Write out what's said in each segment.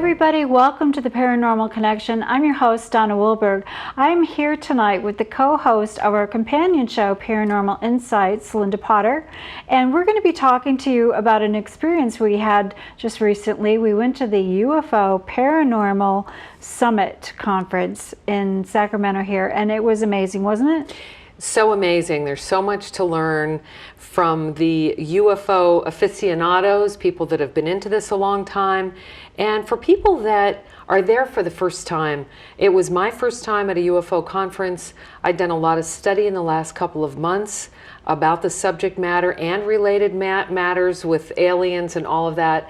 everybody, welcome to the Paranormal Connection. I'm your host, Donna Wilberg. I'm here tonight with the co-host of our companion show, Paranormal Insights, Linda Potter, and we're going to be talking to you about an experience we had just recently. We went to the UFO Paranormal Summit Conference in Sacramento here, and it was amazing, wasn't it? So amazing. There's so much to learn from the UFO aficionados, people that have been into this a long time, and for people that are there for the first time. It was my first time at a UFO conference. I'd done a lot of study in the last couple of months about the subject matter and related matters with aliens and all of that,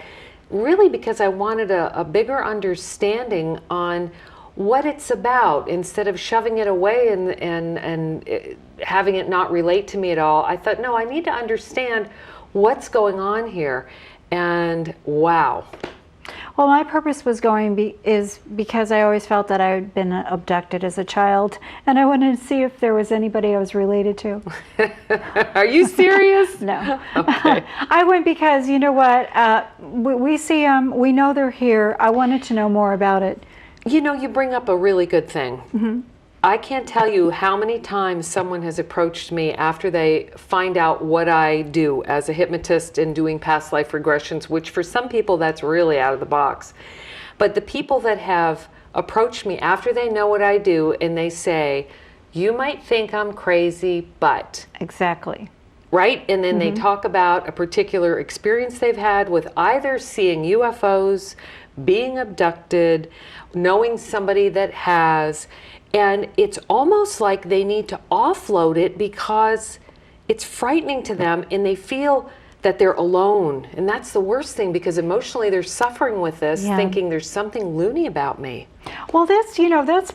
really because I wanted a bigger understanding on what it's about. Instead of shoving it away and having it not relate to me at all, I thought, no, I need to understand what's going on here. And wow. Well, my purpose was going is because I always felt that I had been abducted as a child, and I wanted to see if there was anybody I was related to. Are you serious? No. Okay. I went because, you know what, we see them, we know they're here. I wanted to know more about it. You know, you bring up a really good thing. Mm-hmm. I can't tell you how many times someone has approached me after they find out what I do as a hypnotist and doing past life regressions, which for some people that's really out of the box. But the people that have approached me after they know what I do and they say, you might think I'm crazy, but... Exactly. Right? And then they talk about a particular experience they've had with either seeing UFOs, being abducted, knowing somebody that has, and it's almost like they need to offload it because it's frightening to them and they feel that they're alone. And that's the worst thing, because emotionally they're suffering with this, thinking there's something loony about me. Well, that's, you know, that's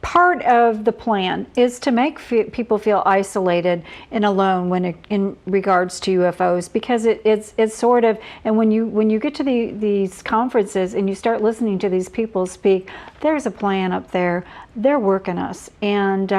part of the plan, is to make people feel isolated and alone when in regards to UFOs, because it's sort of, and when you get to these conferences and you start listening to these people speak, there's a plan up there. They're working us, and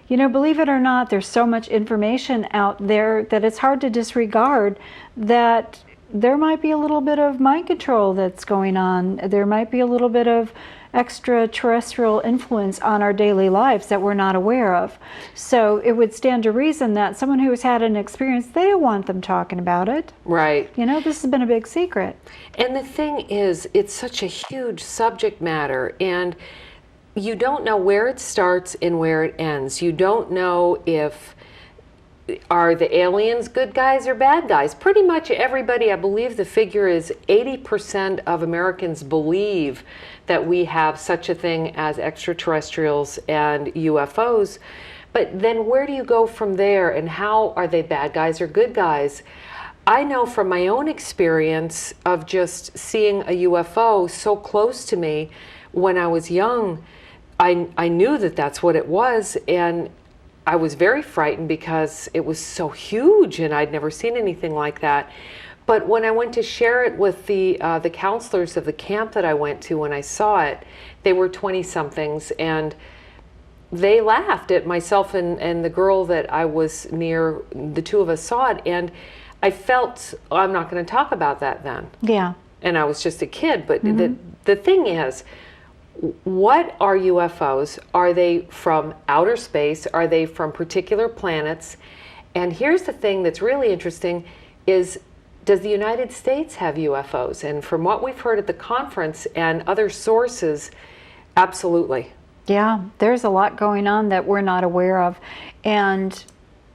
you know, believe it or not, there's so much information out there that it's hard to disregard that there might be a little bit of mind control that's going on. There might be a little bit of extraterrestrial influence on our daily lives that we're not aware of. So it would stand to reason that someone who's had an experience, they don't want them talking about it. Right. You know, this has been a big secret. And the thing is, it's such a huge subject matter, and you don't know where it starts and where it ends. You don't know if are the aliens good guys or bad guys. Pretty much everybody, I believe the figure is 80% of Americans believe that we have such a thing as extraterrestrials and UFOs. But then where do you go from there, and how are they bad guys or good guys? I know from my own experience of just seeing a UFO so close to me when I was young, I knew that that's what it was, and I was very frightened because it was so huge and I'd never seen anything like that. But when I went to share it with the counselors of the camp that I went to when I saw it, they were 20-somethings, and they laughed at myself and the girl that I was near. The two of us saw it, and I felt, oh, I'm not going to talk about that then. Yeah. And I was just a kid. But the thing is, what are UFOs? Are they from outer space? Are they from particular planets? And here's the thing that's really interesting is, does the United States have UFOs? And from what we've heard at the conference and other sources, absolutely. Yeah, there's a lot going on that we're not aware of. And,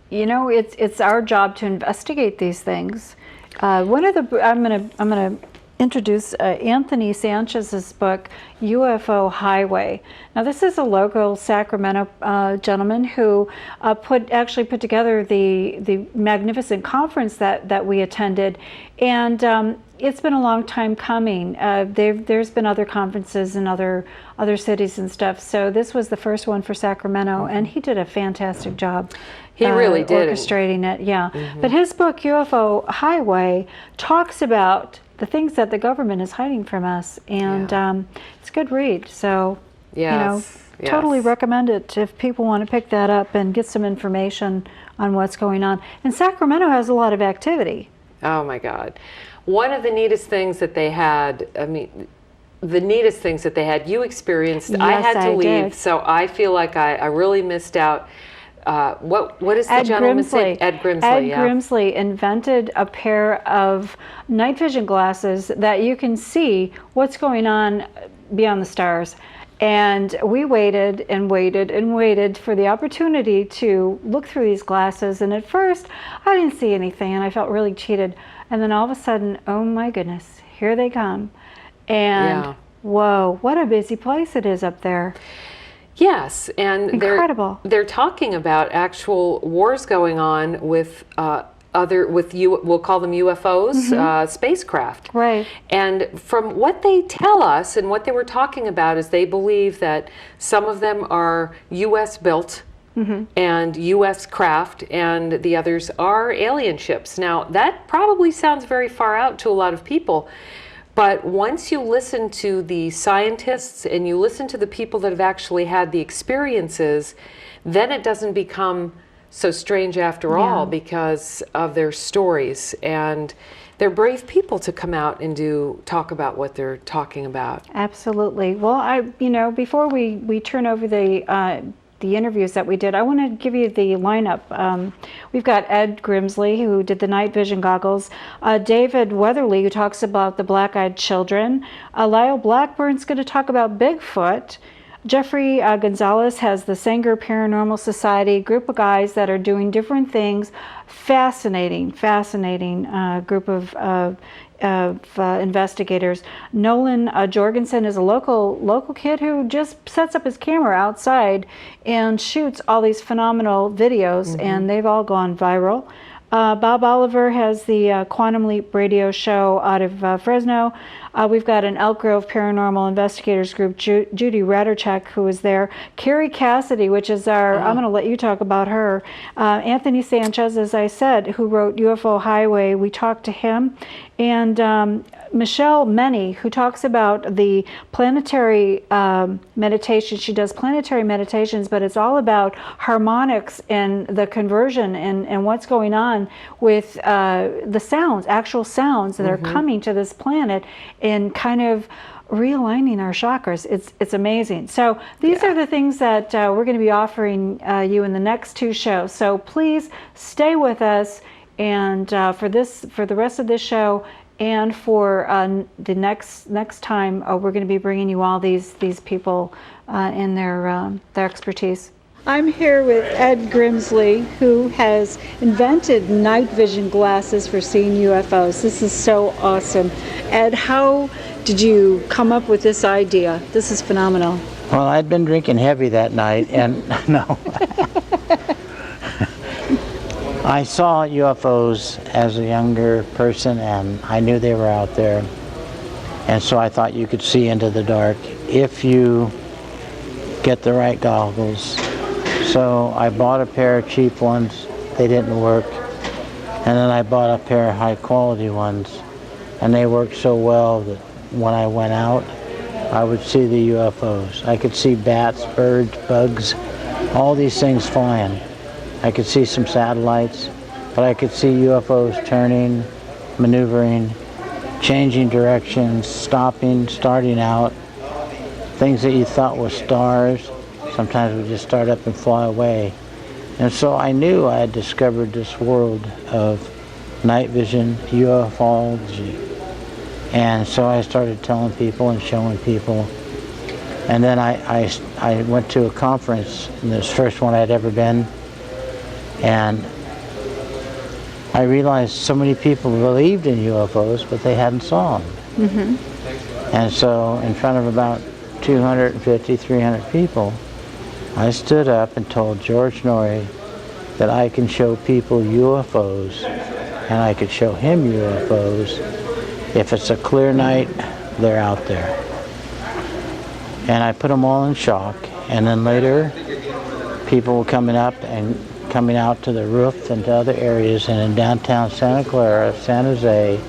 you know, it's our job to investigate these things. One of the, I'm gonna introduce Anthony Sanchez's book, UFO Highway. Now, this is a local Sacramento gentleman who actually put together the magnificent conference that we attended, and it's been a long time coming. There's been other conferences in other cities and stuff, so this was the first one for Sacramento, and he did a fantastic job. He really did. Orchestrating it, yeah. But his book, UFO Highway, talks about the things that the government is hiding from us, and it's a good read. So, totally recommend it if people want to pick that up and get some information on what's going on. And Sacramento has a lot of activity. Oh my God. One of the neatest things that they had, I mean, the neatest things that they had. You experienced. I Yes, had to I leave, did. so I feel like I really missed out. What is the Ed gentleman's name? Grimsley. Ed Grimsley. Ed Yeah. Grimsley invented a pair of night vision glasses that you can see what's going on beyond the stars. And we waited and waited and waited for the opportunity to look through these glasses. And at first, I didn't see anything, and I felt really cheated. And then all of a sudden, oh my goodness, here they come. And Yeah. whoa, what a busy place it is up there. Yes, and Incredible. they're talking about actual wars going on with we'll call them UFOs, spacecraft. Right. And from what they tell us and what they were talking about is they believe that some of them are U.S. built and U.S. craft, and the others are alien ships. Now, that probably sounds very far out to a lot of people, but once you listen to the scientists and you listen to the people that have actually had the experiences, then it doesn't become so strange after all because of their stories. And they're brave people to come out and talk about what they're talking about. Absolutely. Well, before we turn over the interviews that we did, I want to give you the lineup. We've got Ed Grimsley, who did the night vision goggles, David Weatherly, who talks about the black-eyed children, Lyle Blackburn's going to talk about Bigfoot. Jeffrey Gonzalez has the Sanger Paranormal Society, group of guys that are doing different things. Fascinating group of investigators. Nolan Jorgensen is a local kid who just sets up his camera outside and shoots all these phenomenal videos, and they've all gone viral. Bob Oliver has the Quantum Leap radio show out of Fresno. We've got an Elk Grove Paranormal Investigators group, Judy Raderchak, who is there. Carrie Cassidy, which is I'm going to let you talk about her. Anthony Sanchez, as I said, who wrote UFO Highway, we talked to him. And Michelle Menny, who talks about the planetary meditation. She does planetary meditations, but it's all about harmonics and the conversion and what's going on with the sounds, actual sounds that are coming to this planet and kind of realigning our chakras. It's amazing. So these are the things that we're going to be offering you in the next two shows. So please stay with us, and for the rest of this show. And for the next time, we're going to be bringing you all these people and their expertise. I'm here with Ed Grimsley, who has invented night vision glasses for seeing UFOs. This is so awesome. Ed, how did you come up with this idea? This is phenomenal. Well, I'd been drinking heavy that night, and no. I saw UFOs as a younger person, and I knew they were out there. And so I thought you could see into the dark if you get the right goggles. So I bought a pair of cheap ones. They didn't work. And then I bought a pair of high quality ones. And they worked so well that when I went out, I would see the UFOs. I could see bats, birds, bugs, all these things flying. I could see some satellites, but I could see UFOs turning, maneuvering, changing directions, stopping, starting out. Things that you thought were stars, sometimes would just start up and fly away. And so I knew I had discovered this world of night vision, ufology. And so I started telling people and showing people. And then I went to a conference, and this first one I'd ever been. And I realized so many people believed in UFOs, but they hadn't saw them. And so in front of about 250, 300 people, I stood up and told George Norrie that I can show people UFOs, and I could show him UFOs. If it's a clear night, they're out there. And I put them all in shock, and then later people were coming up and coming out to the roof and to other areas, and in downtown Santa Clara, San Jose,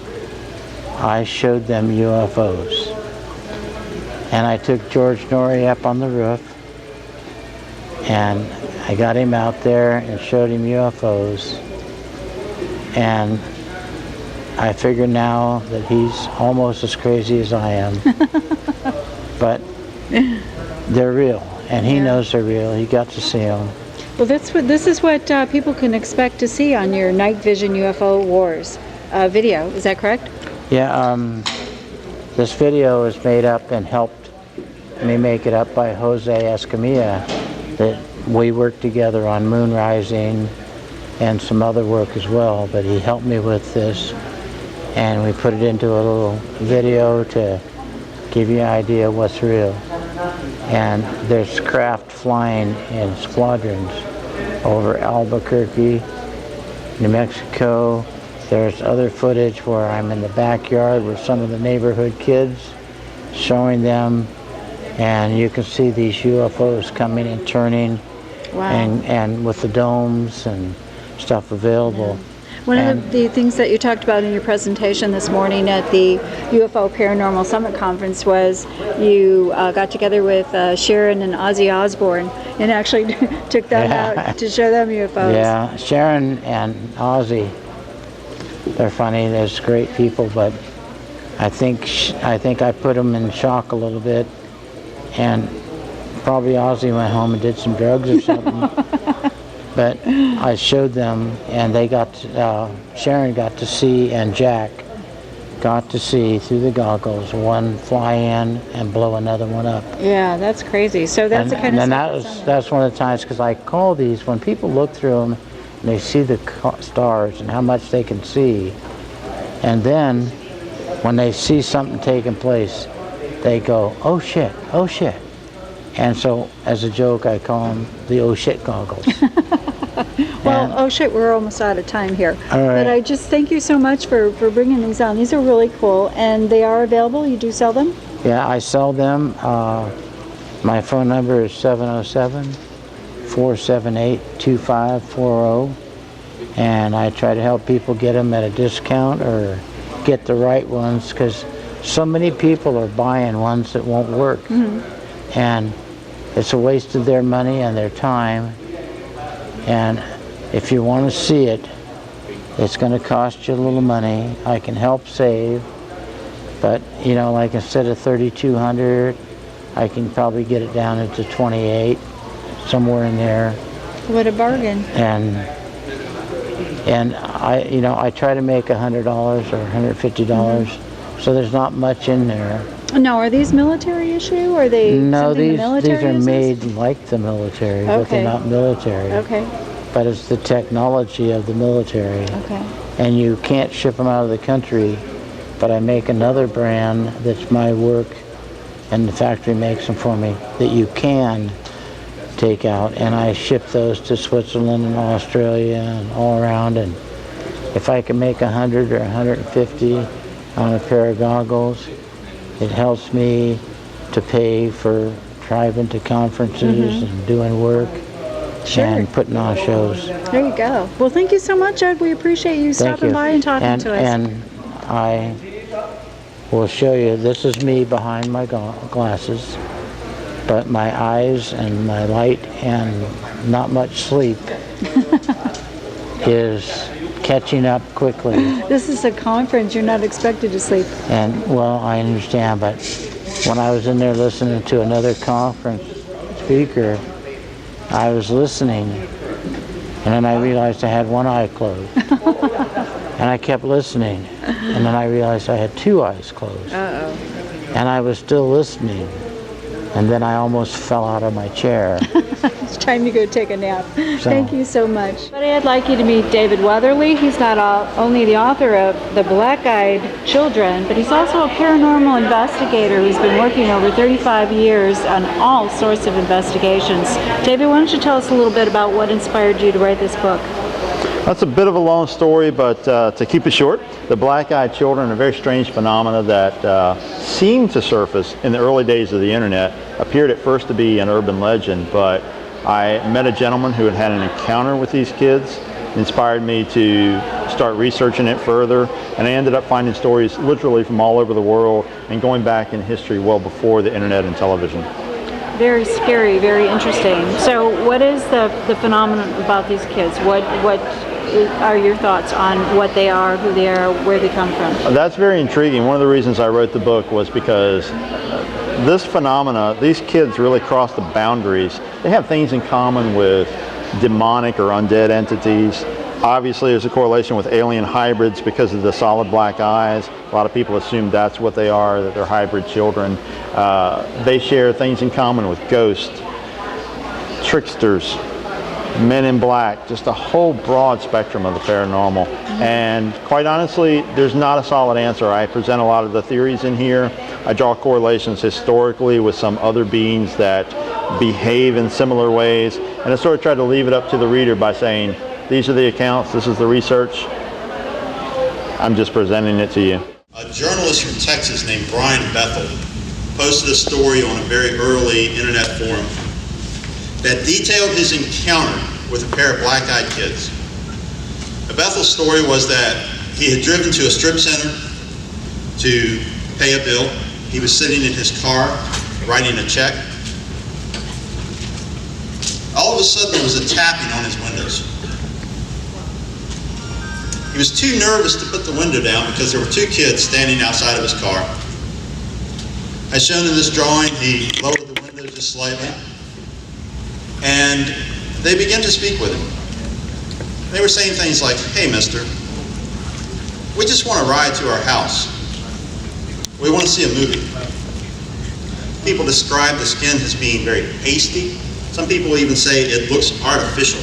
I showed them UFOs. And I took George Norrie up on the roof, and I got him out there and showed him UFOs. And I figure now that he's almost as crazy as I am. But they're real, and he knows they're real. He got to see them. Well, this is what people can expect to see on your Night Vision UFO Wars video. Is that correct? Yeah, this video is made up and helped me make it up by Jose Escamilla. That we worked together on moon rising and some other work as well, but he helped me with this, and we put it into a little video to give you an idea of what's real. And there's craft flying in squadrons over Albuquerque, New Mexico. There's other footage where I'm in the backyard with some of the neighborhood kids, showing them, and you can see these UFOs coming and turning. Wow. And with the domes and stuff available. One of the things that you talked about in your presentation this morning at the UFO Paranormal Summit Conference was you got together with Sharon and Ozzy Osbourne and actually took them out to show them UFOs. Yeah, Sharon and Ozzy, they're funny. They're great people, but I think I put them in shock a little bit, and probably Ozzy went home and did some drugs or something. But I showed them, and they got Sharon got to see, and Jack got to see through the goggles one fly in and blow another one up. Yeah, that's crazy. So that's the kind of stuff. That's one of the times, because I call these, when people look through them and they see the stars and how much they can see, and then when they see something taking place, they go, "Oh shit, oh shit." And so, as a joke, I call them the "oh shit" goggles. Well, oh shit, we're almost out of time here. All right. But I just thank you so much for bringing these on. These are really cool, and they are available. You do sell them? Yeah, I sell them. My phone number is 707-478-2540, and I try to help people get them at a discount or get the right ones, because so many people are buying ones that won't work. Mm-hmm. And it's a waste of their money and their time. And if you want to see it, it's going to cost you a little money. I can help save, but you know, like instead of $3,200, I can probably get it down into $2,800, somewhere in there. What a bargain! And I try to make $100 or $150, mm-hmm. So there's not much in there. No, are these military issue? Or are they something the military these are uses? made like the military, but they're not military. Okay. But it's the technology of the military. Okay. And you can't ship them out of the country, but I make another brand that's my work, and the factory makes them for me, that you can take out, and I ship those to Switzerland and Australia and all around. And if I can make 100 or 150 on a pair of goggles, it helps me to pay for driving to conferences, mm-hmm. and doing work, sure. And putting on shows. There you go. Well, thank you so much, Ed. We appreciate you stopping by and talking to us. And I will show you, this is me behind my glasses, but my eyes and my light and not much sleep is catching up quickly. This is a conference. You're not expected to sleep. And, well, I understand, but when I was in there listening to another conference speaker, I was listening, and then I realized I had one eye closed. And I kept listening, and then I realized I had two eyes closed. Uh-oh. And I was still listening, and then I almost fell out of my chair. It's time to go take a nap. Thank you so much. But I'd like you to meet David Weatherly. He's not only the author of The Black-Eyed Children, but he's also a paranormal investigator who's been working over 35 years on all sorts of investigations. David, why don't you tell us a little bit about what inspired you to write this book? That's a bit of a long story, but to keep it short, the black-eyed children, a very strange phenomena that seemed to surface in the early days of the internet, appeared at first to be an urban legend, but I met a gentleman who had an encounter with these kids, inspired me to start researching it further, and I ended up finding stories literally from all over the world and going back in history well before the internet and television. Very scary, very interesting. So what is the phenomenon about these kids? What are your thoughts on what they are, who they are, where they come from? That's very intriguing. One of the reasons I wrote the book was because this phenomena, these kids really cross the boundaries. They have things in common with demonic or undead entities. Obviously, there's a correlation with alien hybrids because of the solid black eyes. A lot of people assume that's what they are, that they're hybrid children. They share things in common with ghosts, tricksters, men in black, just a whole broad spectrum of the paranormal. And quite honestly, there's not a solid answer. I present a lot of the theories in here. I draw correlations historically with some other beings that behave in similar ways. And I sort of try to leave it up to the reader by saying, these are the accounts, this is the research. I'm just presenting it to you. A journalist from Texas named Brian Bethel posted a story on a very early internet forum that detailed his encounter with a pair of black-eyed kids. The Bethel story was that he had driven to a strip center to pay a bill. He was sitting in his car writing a check. All of a sudden there was a tapping on his windows. He was too nervous to put the window down because there were two kids standing outside of his car. As shown in this drawing, he lowered the window just slightly, and they began to speak with him. They were saying things like, "Hey, mister, we just want to ride to our house. We want to see a movie." People describe the skin as being very pasty. Some people even say it looks artificial.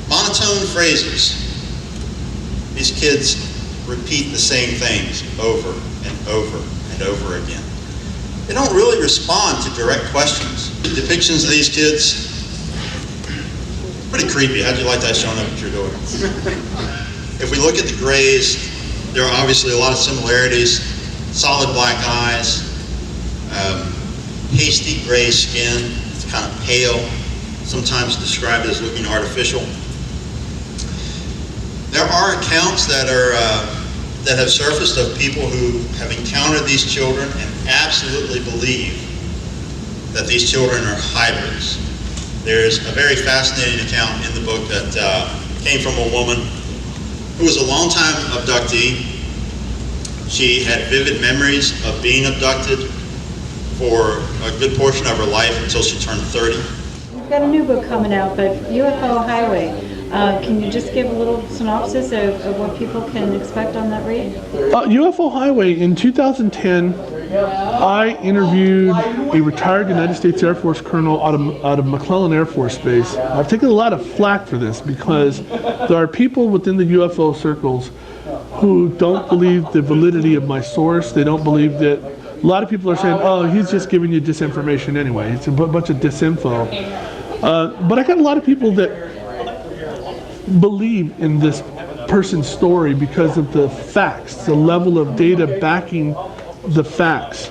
Monotone phrases. These kids repeat the same things over and over and over again. They don't really respond to direct questions. The depictions of these kids, pretty creepy. How'd you like that showing up at your door? If we look at the grays, there are obviously a lot of similarities. Solid black eyes, pasty gray skin, it's kind of pale, sometimes described as looking artificial. There are accounts that have surfaced of people who have encountered these children and absolutely believe that these children are hybrids. There's a very fascinating account in the book that came from a woman who was a longtime abductee. She had vivid memories of being abducted for a good portion of her life until she turned 30. We've got a new book coming out, but UFO Highway. Can you just give a little synopsis of what people can expect on that read? UFO Highway, in 2010, I interviewed a retired United States Air Force colonel out of McClellan Air Force Base. I've taken a lot of flack for this because there are people within the UFO circles who don't believe the validity of my source. They don't believe that. A lot of people are saying, "Oh, he's just giving you disinformation anyway. It's a bunch of disinfo." But I got a lot of people that believe in this person's story because of the facts, the level of data backing the facts.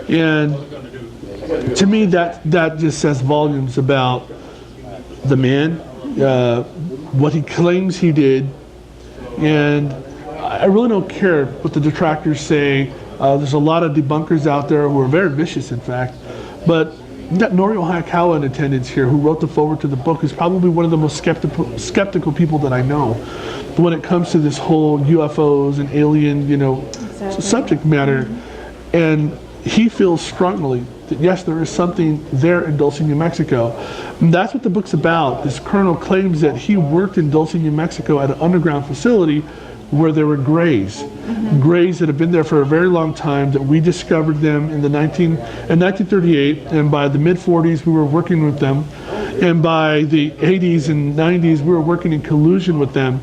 And to me, that just says volumes about the man, what he claims he did. And I really don't care what the detractors say. There's a lot of debunkers out there who are very vicious, in fact. But we've got Norio Hayakawa in attendance here, who wrote the foreword to the book, who's probably one of the most skeptical people that I know when it comes to this whole UFOs and alien, subject matter. And he feels strongly that yes, there is something there in Dulce, New Mexico. And that's what the book's about. This colonel claims that he worked in Dulce, New Mexico at an underground facility where there were grays. Grays that have been there for a very long time, that we discovered them in 1938, and by the mid-40s we were working with them, and by the 80s and 90s we were working in collusion with them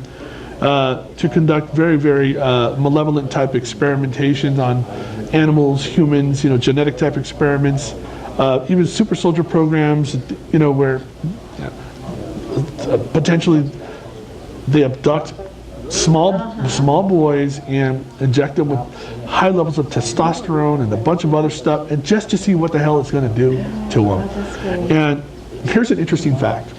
to conduct very, very malevolent type experimentations on animals, humans, genetic type experiments, even super soldier programs, where potentially they abduct small boys and inject them with high levels of testosterone and a bunch of other stuff, and just to see what the hell it's going to do to them. And here's an interesting fact,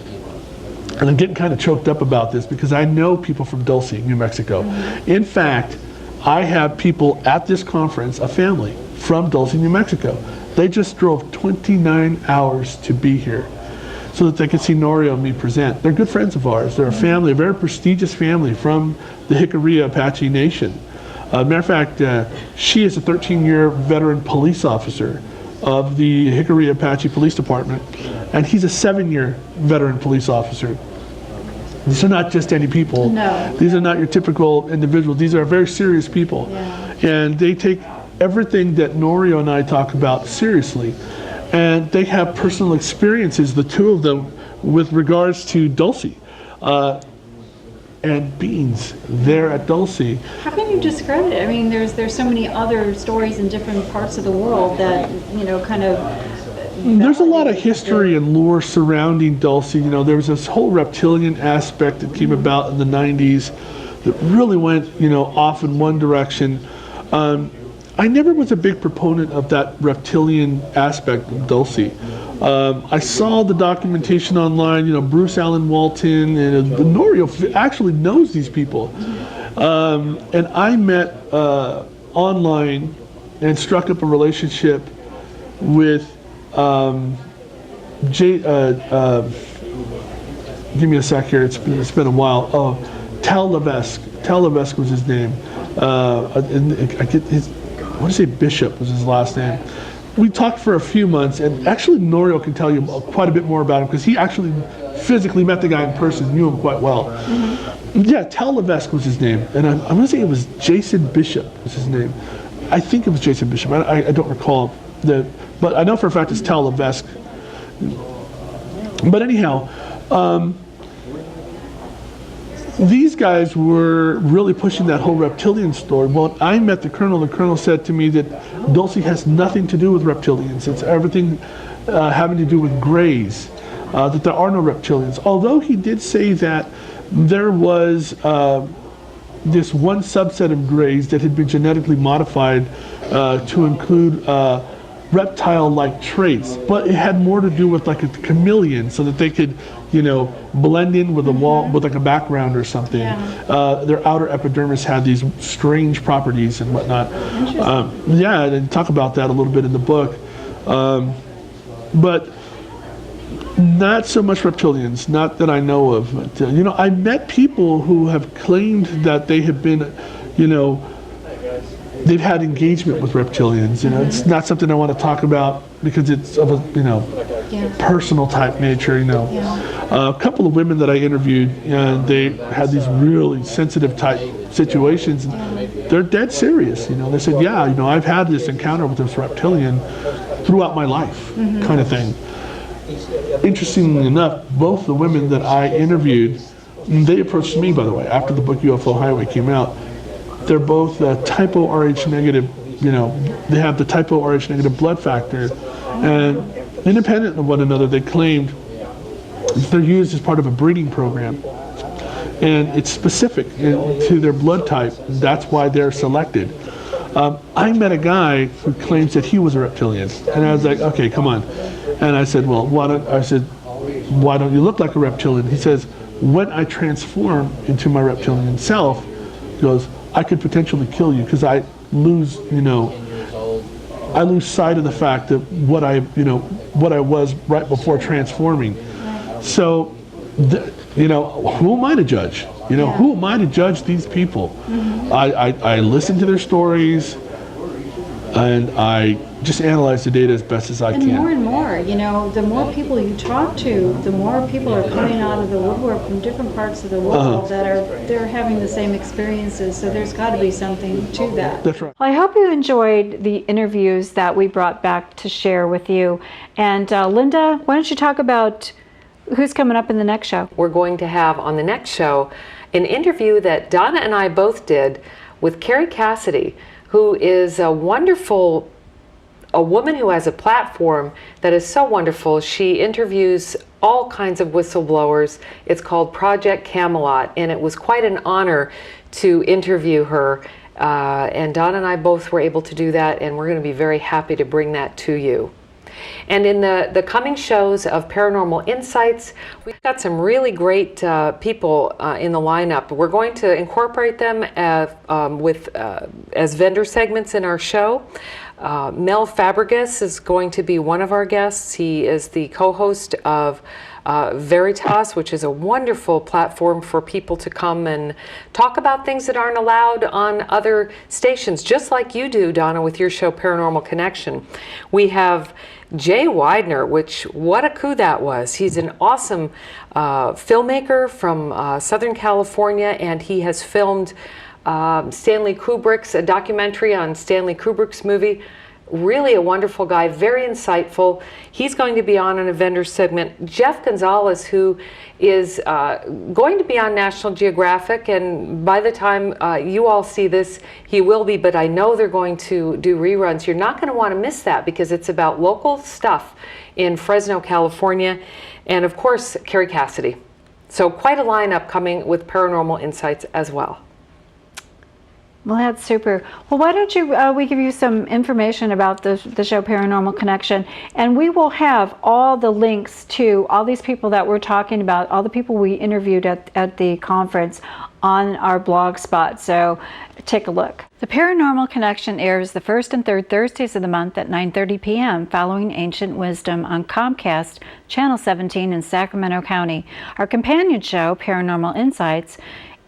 and I'm getting kind of choked up about this because I know people from Dulce, New Mexico. In fact, I have people at this conference, a family from Dulce, New Mexico. They just drove 29 hours to be here. so that they could see Norio and me present. They're good friends of ours. They're a family, a very prestigious family from the Hickory Apache Nation. Matter of fact, she is a 13-year veteran police officer of the Hickory Apache Police Department, and he's a 7-year veteran police officer. These are not just any people. No. These are not your typical individuals. These are very serious people. Yeah. And they take everything that Norio and I talk about seriously. And they have personal experiences, the two of them, with regards to Dulce and beings there at Dulce. How can you discredit it? I mean, there's so many other stories in different parts of the world that, you know, kind of... There's a lot of history and lore surrounding Dulce. You know, there was this whole reptilian aspect that came about in the 90s that really went, you know, off in one direction. I never was a big proponent of that reptilian aspect of Dulce. I saw the documentation online, you know, Bruce Allen Walton, and Norio actually knows these people. And I met online and struck up a relationship with give me a sec here, it's been a while. Oh, Tal Levesque. Tal Levesque was his name. I get his, I want to say Bishop was his last name. We talked for a few months, and actually Norio can tell you quite a bit more about him because he actually physically met the guy in person, knew him quite well. Mm-hmm. Yeah, Tal Levesque was his name, and I'm going to say it was Jason Bishop was his name. I think it was Jason Bishop. I don't recall but I know for a fact it's Tal Levesque. But anyhow, these guys were really pushing that whole reptilian story. Well, I met the colonel said to me that Dulce has nothing to do with reptilians. It's everything having to do with grays, that there are no reptilians. Although he did say that there was this one subset of grays that had been genetically modified to include reptile-like traits, but it had more to do with like a chameleon, so that they could, you know, blend in with a wall, with like a background or something. Yeah. Their outer epidermis had these strange properties and whatnot. Yeah, and talk about that a little bit in the book. But not so much reptilians, not that I know of. But, you know, I met people who have claimed that they have been, you know, they've had engagement with reptilians. You know, it's not something I want to talk about because it's of a, you know, personal type nature. You know, a couple of women that I interviewed, and they had these really sensitive type situations. And they're dead serious. You know, they said, yeah, you know, I've had this encounter with this reptilian throughout my life, kind of thing. Interestingly enough, both the women that I interviewed, they approached me, by the way, after the book UFO Highway came out. They're both type O Rh negative, you know, they have the type O Rh negative blood factor, and independent of one another, they claimed they're used as part of a breeding program. And it's specific to their blood type, that's why they're selected. I met a guy who claims that he was a reptilian, and I was like, okay, come on. And I said, well, why don't you look like a reptilian? He says, when I transform into my reptilian self, he goes, I could potentially kill you because I lose, you know, I lose sight of the fact that what I was right before transforming. So, you know, who am I to judge? You know, who am I to judge these people? I listen to their stories, and I just analyze the data as best as I can. And more, you know, the more people you talk to, the more people are coming out of the woodwork from different parts of the world they're having the same experiences. So there's got to be something to that. That's right. Well, I hope you enjoyed the interviews that we brought back to share with you. And Linda, why don't you talk about who's coming up in the next show? We're going to have on the next show an interview that Donna and I both did with Carrie Cassidy, who is a woman who has a platform that is so wonderful. She interviews all kinds of whistleblowers. It's called Project Camelot, and it was quite an honor to interview her. And Donna and I both were able to do that, and we're going to be very happy to bring that to you. And in the coming shows of Paranormal Insights, we've got some really great people in the lineup. We're going to incorporate them as vendor segments in our show. Mel Fabregas is going to be one of our guests. He is the co-host of Veritas, which is a wonderful platform for people to come and talk about things that aren't allowed on other stations, just like you do, Donna, with your show Paranormal Connection. We have Jay Widener, which, what a coup that was. He's an awesome filmmaker from Southern California, and he has filmed Stanley Kubrick's, a documentary on Stanley Kubrick's movie. Really a wonderful guy, very insightful. He's going to be on in a vendor segment. Jeff Gonzalez, who is going to be on National Geographic, and by the time you all see this, he will be, but I know they're going to do reruns. You're not going to want to miss that because it's about local stuff in Fresno, California, and of course, Carrie Cassidy. So quite a lineup coming with Paranormal Insights as well. Well, that's super. Well, why don't you, we give you some information about the show Paranormal Connection, and we will have all the links to all these people that we're talking about, all the people we interviewed at the conference on our blog spot, so take a look. The Paranormal Connection airs the first and third Thursdays of the month at 9:30 p.m. following Ancient Wisdom on Comcast, Channel 17 in Sacramento County. Our companion show, Paranormal Insights,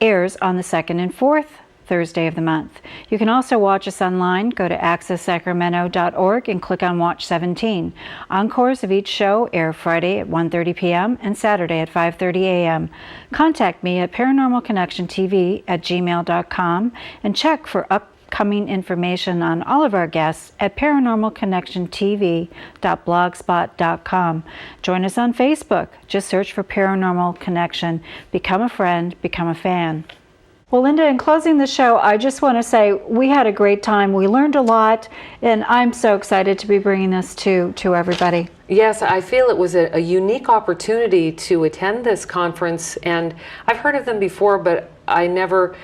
airs on the second and fourth Thursday of the month. You can also watch us online. Go to accesssacramento.org and click on Watch 17. Encores of each show air Friday at 1:30 p.m. and Saturday at 5:30 a.m. Contact me at paranormalconnectiontv@gmail.com and check for upcoming information on all of our guests at paranormalconnectiontv.blogspot.com. Join us on Facebook. Just search for Paranormal Connection. Become a friend, become a fan. Well, Linda, in closing the show, I just want to say we had a great time. We learned a lot, and I'm so excited to be bringing this to everybody. Yes, I feel it was a unique opportunity to attend this conference, and I've heard of them before, but I never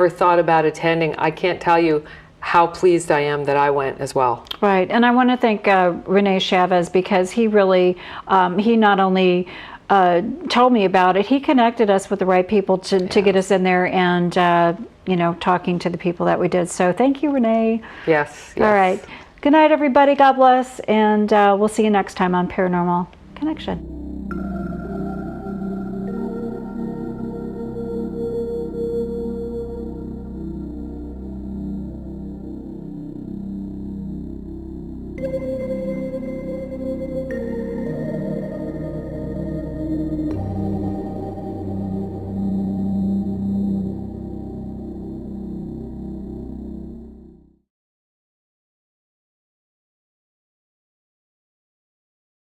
thought about attending. I can't tell you how pleased I am that I went as well. Right, and I want to thank Renee Chavez, because he really, he not only told me about it, he connected us with the right people to get us in there and, talking to the people that we did. So thank you, Renee. Yes. All right. Good night, everybody. God bless. And we'll see you next time on Paranormal Connection.